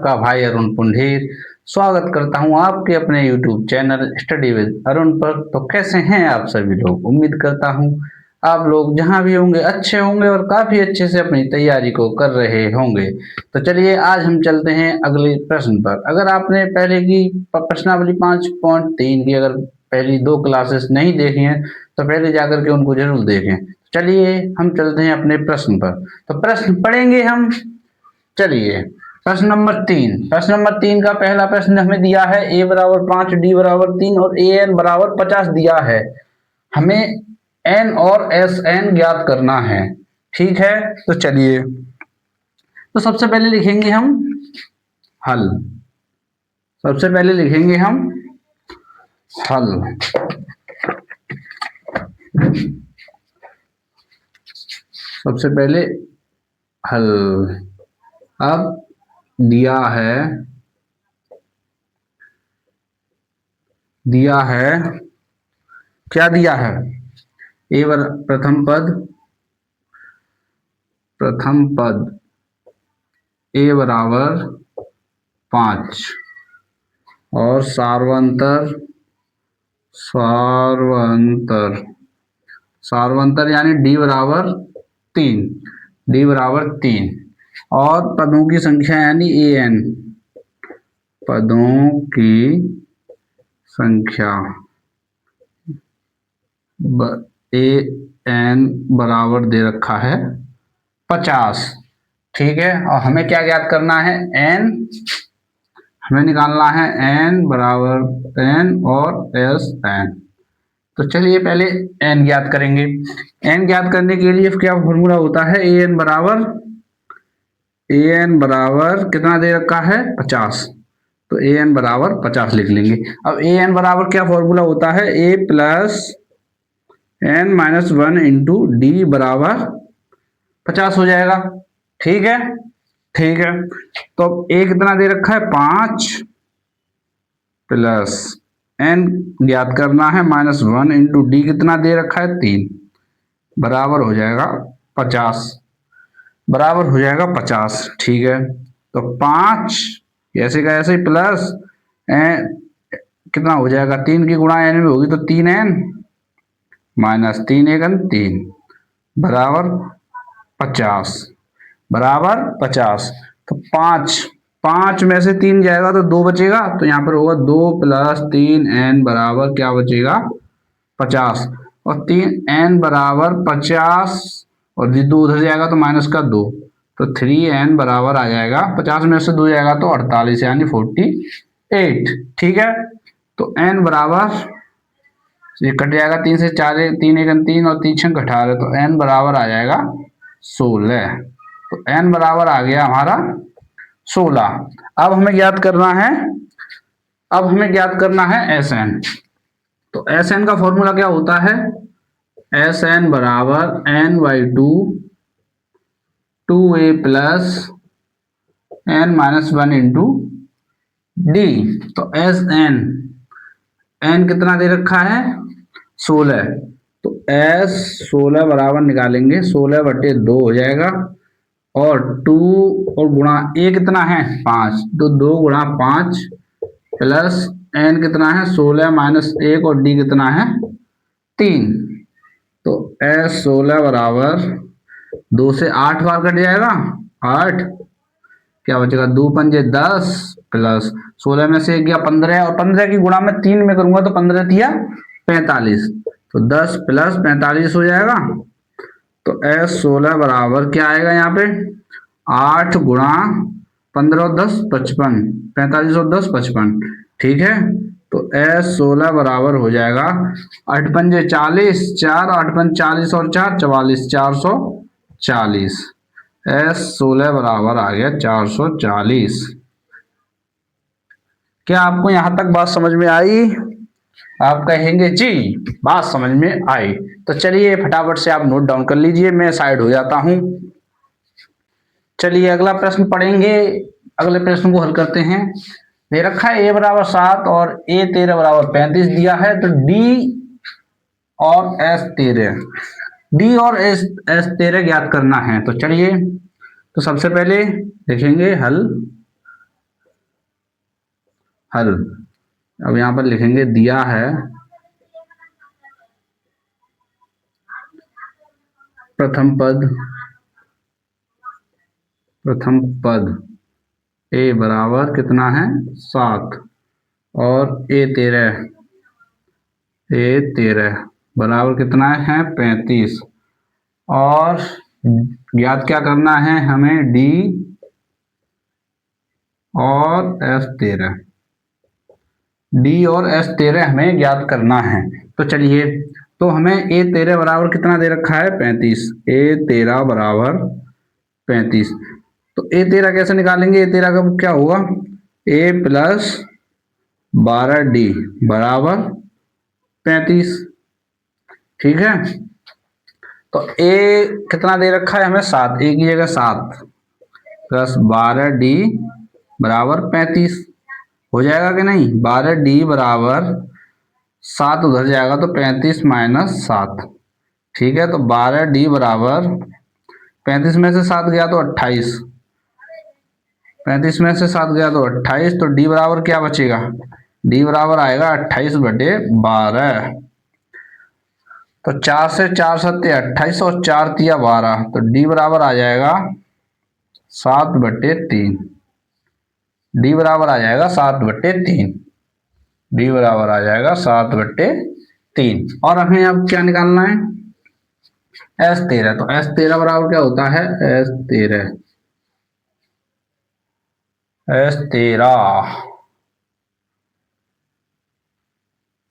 आपका भाई अरुण पुंडीर स्वागत करता हूं आपके अपने YouTube channel study with Arun पर। तो कैसे हैं आप सभी लोग? उम्मीद करता हूं आप लोग जहां भी होंगे अच्छे होंगे और काफी अच्छे से अपनी तैयारी को कर रहे होंगे। तो चलिए आज हम चलते हैं अगले प्रश्न पर। अगर आपने पहले की प्रश्नावली 5.3 की अगर पहली 2 क्लासेस नहीं देखी हैं तो पहले जाकर के उनको जरूर देखें। चलिए हम चलते हैं अपने प्रश्न पर। तो प्रश्न पढ़ेंगे हम। चलिए प्रश्न नंबर 3 का पहला प्रश्न हमें दिया है a बराबर 5 d बराबर 3 और a n बराबर 50 दिया है। हमें n और s n ज्ञात करना है। ठीक है, तो चलिए तो सबसे पहले लिखेंगे हम हल। सबसे पहले लिखेंगे हम हल। सबसे पहले हल। अब दिया है क्या दिया है? प्रथम पद a बराबर 5 और सार्वंतर यानी d बराबर 3 और पदों की संख्या यानी an। पदों की संख्या an बराबर दे रखा है 50। ठीक है, और हमें क्या ज्ञात करना है? n। हमें निकालना है n बराबर n और s n। तो चलिए पहले n ज्ञात करेंगे। n ज्ञात करने के लिए क्या फॉर्मूला होता है? an बराबर कितना दे रखा है? 50। तो an बराबर 50 लिख लेंगे। अब an बराबर क्या फॉर्मूला होता है? a plus n minus 1 into D बराबर 50 हो जाएगा। ठीक है, तो अब a कितना दे रखा है? 5 प्लस n ज्ञात करना है माइनस 1 इंटू डी कितना दे रखा है? 3 बराबर हो जाएगा 50। ठीक है, तो 5 ऐसे का ऐसे प्लस कितना हो जाएगा? 3 की गुणा n में होगी तो 3n माइनस 3 एकन 3 बराबर 50। तो 5 में से 3 जाएगा तो 2 बचेगा। तो यहाँ पर होगा 2 प्लस 3n बराबर क्या बचेगा? 50। और 3n बराबर 50 और 2 उधर जाएगा तो माइनस का 2, तो 3n बराबर आ जाएगा 50 में से 2 जाएगा तो 48 यानी 48। ठीक है, तो n बराबर ये कट जाएगा 3 से 4 3 एकन 3 और 3 छंग 18, तो n बराबर आ जाएगा 16। तो n बराबर आ गया हमारा 16। अब हमें ज्ञात करना है Sn। तो Sn का फॉर्मूला क्या होता है? Sn बराबर n by 2a plus n minus 1 into D. तो n कितना दे रखा है? 16। तो S16 बराबर निकालेंगे 16/2 हो जाएगा और 2 और गुणा a कितना है? 5, तो 2 गुणा 5 प्लस n कितना है? 16 माइनस 1 और d कितना है? 3। तो S16 बराबर 2 से 8 बार कट जाएगा 8, क्या बचेगा? 2 पंजे 10 प्लस 16 में से 1 गया 15 और 15 की गुणा में 3 में करूंगा तो 15 दिया 45, तो 10 प्लस 45 हो जाएगा। तो S16 बराबर क्या आएगा यहाँ पे? 8 गुणा 15 और 10 55, 45 और 10 55। ठीक है, तो S16 बराबर हो जाएगा 8 पंजे 40, 4 8 पंजे 40 और 4 44, 440। S16 बराबर आ गया 440। क्या आपको यहां तक बात समझ में आई? आप कहेंगे जी बात समझ में आई। तो चलिए फटाफट से आप नोट डाउन कर लीजिए, मैं साइड हो जाता हूं। चलिए अगला प्रश्न पढ़ेंगे। अगले प्रश्न को हल करते हैं। दे रखा है a बराबर 7 और a 13 बराबर 35 दिया है। तो d और s 13 ज्ञात करना है। तो चलिए तो सबसे पहले देखेंगे हल। हल। अब यहाँ पर लिखेंगे दिया है प्रथम पद ए बराबर कितना है 7 और ए13 बराबर कितना है 35 और ज्ञात क्या करना है हमें डी और S13 हमें ज्ञात करना है। तो चलिए, तो हमें A13 बराबर कितना दे रखा है 35, A13 बराबर 35। तो A13 कैसे निकालेंगे, A13 का क्या होगा A प्लस 12D बराबर 35। ठीक है, तो A कितना दे रखा है हमें 7, A की जगह 7 प्लस 12D बराबर 35 हो जाएगा कि नहीं। 12D बराबर 7 उधर जाएगा तो 35 माइनस 7। ठीक है, तो 12D बराबर 35 में से 7 गया तो 28, 35 में से 7 गया तो 28, तो D बराबर क्या बचेगा, D बराबर आएगा 28/12। तो 4 से 4 सत्ते 28 और 4 तिया 12, तो D बराबर आ जाएगा 7/3। D बराबर आ जाएगा 7/3। D बराबर आ जाएगा 7/3। और हमें अब क्या निकालना है S13। तो S13 बराबर क्या होता है S13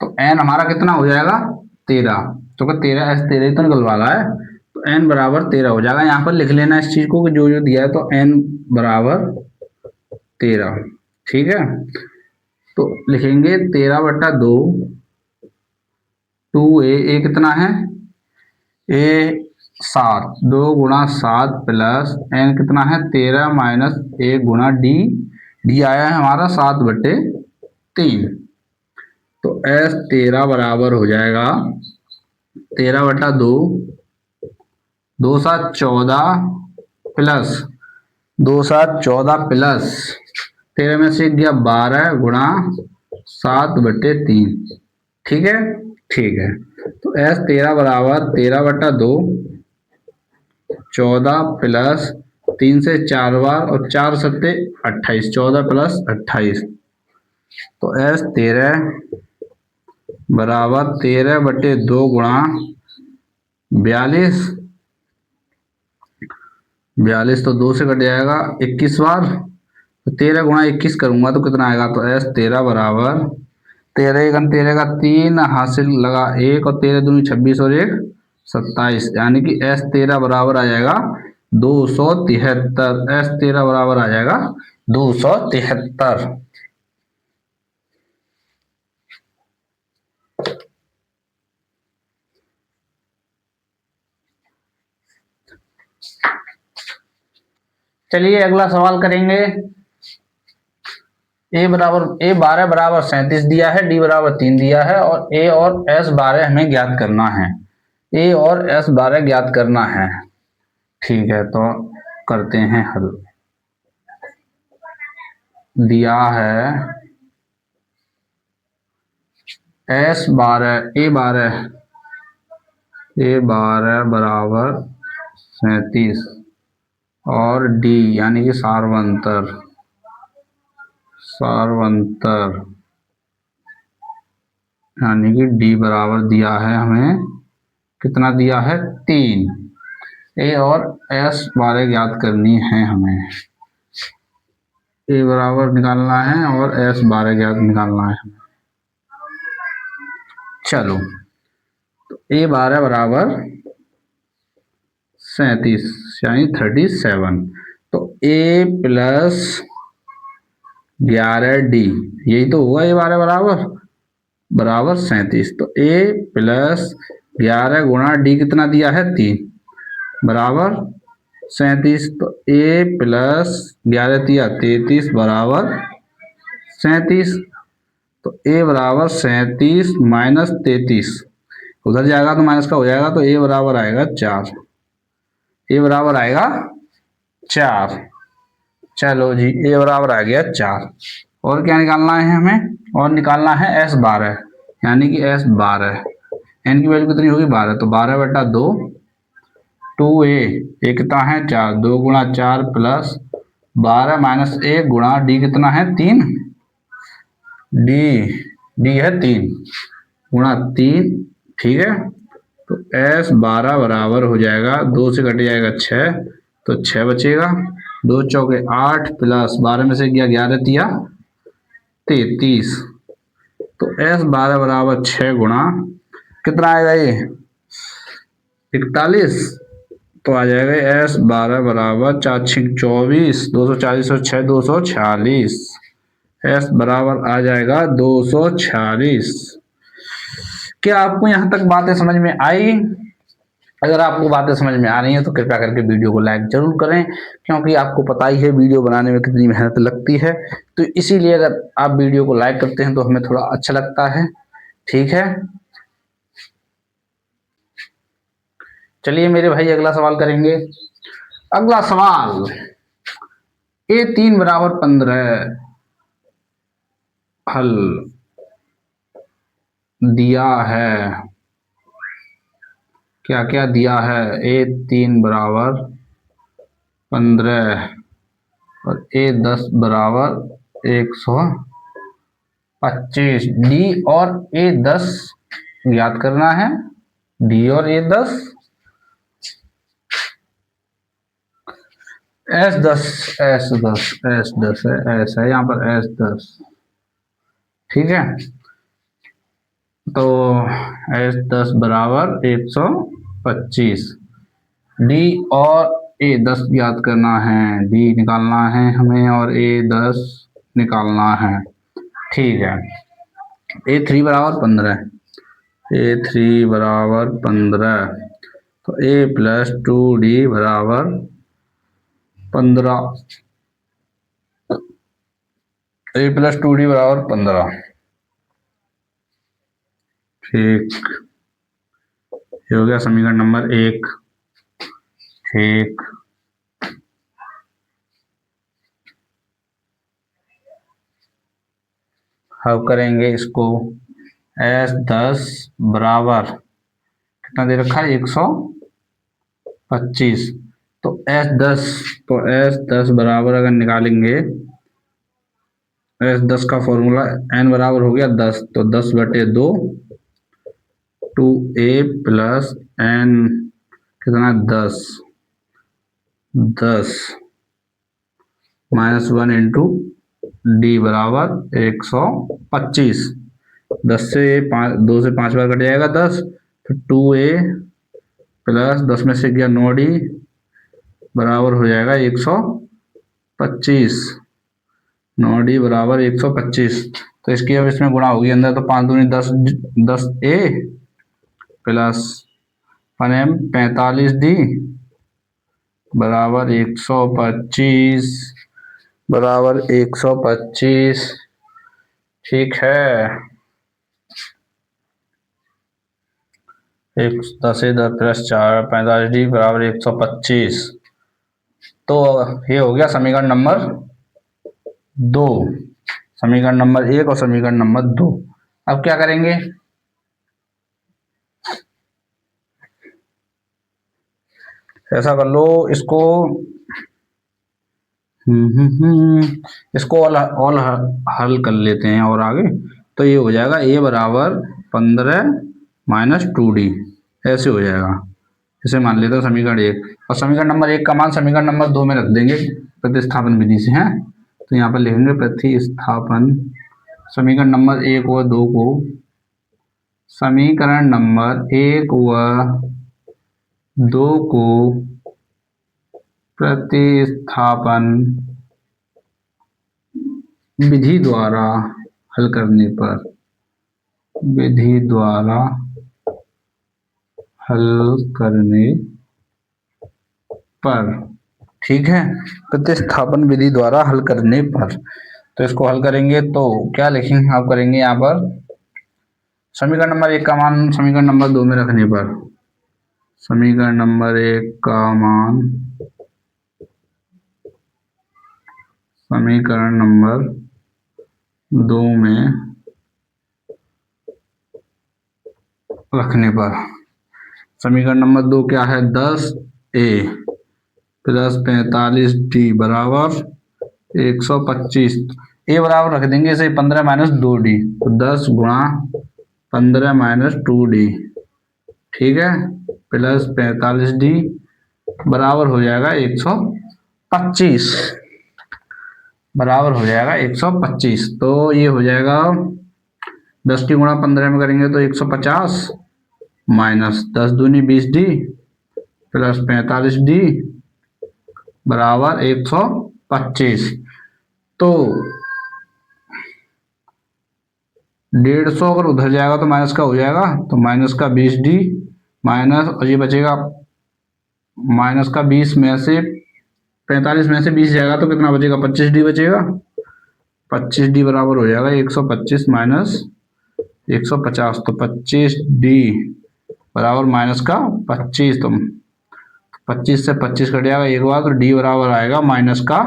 तो n हमारा कितना हो जाएगा 13, तो 13 S13 तो निकलवा रहा है, तो n बराबर 13 हो जाएगा। यहाँ पर लिख लेना इस चीज को कि जो जो दिया है, तो n बराबर 13। ठीक है, तो लिखेंगे 13/2 2a कितना है a 7, 2 गुणा 7 प्लस n कितना है 13 माइनस 1 गुणा d आया है हमारा 7/3। तो S13 बराबर हो जाएगा 13/2, 2 7 14 प्लस 2 7 14 प्लस 13 में से गया 12 गुणा 7/3। ठीक है, ठीक है, तो S13 बराबर 13/2 14 प्लस 3 से 4 बार और 4 सत्ते 28, 14 प्लस 28, तो S13 बराबर 13/2 गुणा 42, 42 तो 2 से कट जाएगा 21 बार, तो 13 गुणा 21 करूंगा तो कितना आएगा, तो S13 बराबर 13 का 3 हासिल लगा 1 और 13 दूनी 26 और 1 27, यानी कि S13 बराबर आ जाएगा 273। S13 बराबर आ जाएगा 273। चलिए अगला सवाल करेंगे। A12 बराबर 37 दिया है, D बराबर 3 दिया है और A और S12 हमें ज्ञात करना है। A और S12 ज्ञात करना है। ठीक है, तो करते हैं हल। दिया है A12 बराबर 37 और D यानी कि सार्वंतर यानी कि D बराबर दिया है हमें, कितना दिया है 3। A और S12 ज्ञात करनी है हमें, A बराबर निकालना है और S12 ज्ञात निकालना है हमें। चलो, तो A12 बराबर 37 यानी 37, तो A प्लस 11D यही तो हुआ A12 बराबर 37, तो A प्लस 11 गुणा D कितना दिया है 3 बराबर 37, तो A प्लस 11 दिया 33 बराबर 37, तो A बराबर 37 माइनस 33 उधर जाएगा तो माइनस का हो जाएगा, तो A बराबर आएगा 4। A बराबर आएगा 4। चलो जी, A बराबर आ गया 4। और क्या निकालना है हमें, और निकालना है S12, यानी कि S12 n की वैल्यू कितनी होगी 12, तो 12/2 2a, एक कितना है 4, 2 गुणा 4 प्लस 12 माइनस 1 गुणा d कितना है 3, डी है 3 गुणा 3, ठीक है। तो S12 बराबर हो जाएगा, 2 से कट जाएगा 6, तो 6 बचेगा, 2 चौके 8 प्लस 12 में से गया 11 तिया 33, तो S12 बराबर 6 गुणा कितना आएगा ये 41, तो आ जाएगा S12 बराबर 4×6 = 24, 240 और 6 246, S बराबर आ जाएगा 246। क्या आपको यहाँ तक बातें समझ में आई? अगर आपको बातें समझ में आ रही हैं तो कृपया करके वीडियो को लाइक जरूर करें, क्योंकि आपको पता ही है वीडियो बनाने में कितनी मेहनत लगती है, तो इसीलिए अगर आप वीडियो को लाइक करते हैं तो हमें थोड़ा अच्छा लगता है, ठीक है। चलिए मेरे भाई अगला सवाल करेंगे। अगला सवाल, A3 बराबर 15 हल दिया है, क्या क्या दिया है, A3 बराबर 15 और A10 बराबर 125, डी और A10 याद करना है, डी और A10, S10 है, S है यहाँ पर S10, ठीक है। तो S10 बराबर 125, डी और A10 याद करना है, डी निकालना है हमें और A10 निकालना है, ठीक है। A3 बराबर 15, A3 बराबर 15, तो A+2D बराबर 15, A+2D बराबर 15, ठीक, ये हो गया समीकरण नंबर 1, ठीक। अब करेंगे इसको, S10 बराबर कितना दे रखा है 125, तो S10 बराबर अगर निकालेंगे, S10 का फॉर्मूला n बराबर हो गया 10, तो 10/2 2a प्लस n कितना 10 माइनस 1 इंटू डी बराबर 125, 10 से 5, 2 से 5 बार कट जाएगा 10, तो 2a प्लस 10 में से गया 9d बराबर हो जाएगा 125, 9d बराबर 125, तो इसकी अब इसमें गुणा होगी अंदर, तो 5 दूनी 10, 10a प्लस 1m 45d बराबर 125, बराबर 125, ठीक है। 10 से 10 प्लस 4 45d बराबर 125, तो ये हो गया समीकरण नंबर 2, समीकरण नंबर 1 और समीकरण नंबर 2। अब क्या करेंगे, ऐसा कर लो इसको, इसको ऑल हल कर लेते हैं और आगे, तो ये हो जाएगा a बराबर 15 माइनस 2d, ऐसे हो जाएगा, इसे मान लेते हैं समीकरण 1, और समीकरण नंबर 1 का मान समीकरण नंबर 2 में रख देंगे प्रतिस्थापन विधि से, हैं, तो यहाँ पर लिखेंगे प्रतिस्थापन समीकरण नंबर 1 व 2 को, समीकरण नंबर 1 व 2 को प्रतिस्थापन विधि द्वारा हल करने पर, विधि द्वारा हल करने पर, ठीक है, प्रतिस्थापन विधि द्वारा हल करने पर, तो इसको हल करेंगे तो क्या लिखेंगे, आप करेंगे यहाँ पर समीकरण नंबर 1 का मान समीकरण नंबर 2 में रखने पर, समीकरण नंबर 1 का मान समीकरण नंबर 2 में रखने पर समीकरण नंबर 2 क्या है, 10a प्लस 45d बराबर 125। ए बराबर रख देंगे इसे 15 माइनस 2d, तो 10 गुणा 15 माइनस 2d, ठीक है, प्लस 45d बराबर हो जाएगा 125, बराबर हो जाएगा 125। तो ये हो जाएगा 10 की गुणा 15 में करेंगे तो 150 माइनस 10 दूनी 20d प्लस 45d बराबर 125। तो 150 अगर उधर जाएगा तो माइनस का हो जाएगा, तो माइनस का 20d माइनस, और ये बचेगा माइनस का 20 में से 45 में से 20 जाएगा तो कितना बचेगा, 25d बचेगा। 25d बराबर हो जाएगा 125 माइनस 150, तो 25d बराबर माइनस का 25, तो 25 से 25 कट जाएगा एक बार, तो d बराबर आएगा माइनस का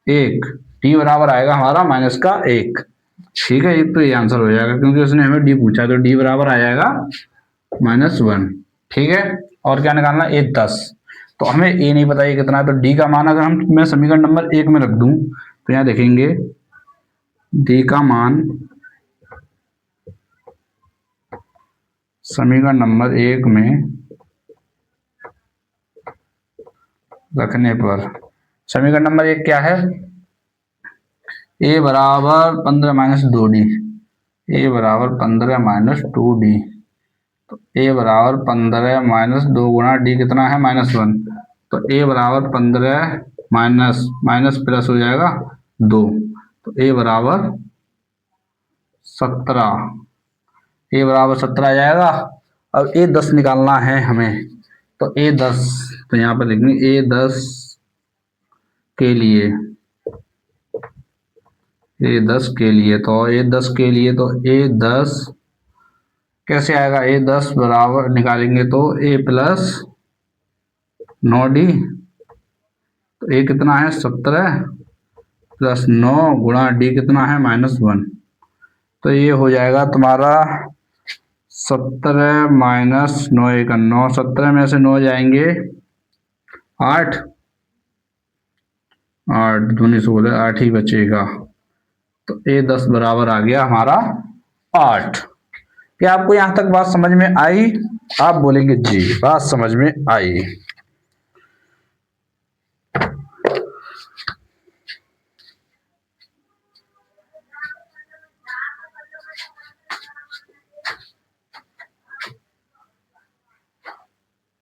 1, d बराबर आएगा हमारा माइनस का 1, ठीक है। एक तो ये आंसर हो जाएगा क्योंकि उसने हमें d पूछा, तो d बराबर आ जाएगा -1, ठीक है। और क्या निकालना, a 10, तो हमें a नहीं पता ये कितना है, तो d का मान अगर मैं समीकरण नंबर 1 में रख दूं तो यहाँ देखेंगे d का मान समीकरण नंबर 1 में रखने पर समीकरण नंबर 1 क्या है, a बराबर 15 माइनस 2d, a बराबर 15 माइनस 2d, तो a बराबर 15 माइनस 2 गुणा d कितना है -1, तो a बराबर 15 माइनस माइनस प्लस हो जाएगा 2, तो a बराबर 17, a बराबर 17 आ जाएगा। अब a 10 निकालना है हमें, तो a 10, तो यहाँ पर लिखेंगे a 10 के लिए, a 10 के लिए, तो a 10 के लिए, तो a 10 कैसे आएगा, a 10 बराबर निकालेंगे तो a प्लस 9d, तो a कितना है 17 प्लस 9 गुणा d कितना है -1, तो ये हो जाएगा तुम्हारा 17 माइनस 9 1 9, 17 में से 9 जाएंगे 8, 8 दूनी 16, 8 ही बचेगा, तो a 10 बराबर आ गया हमारा 8। क्या आपको यहाँ तक बात समझ में आई? आप बोलेंगे जी, बात समझ में आई।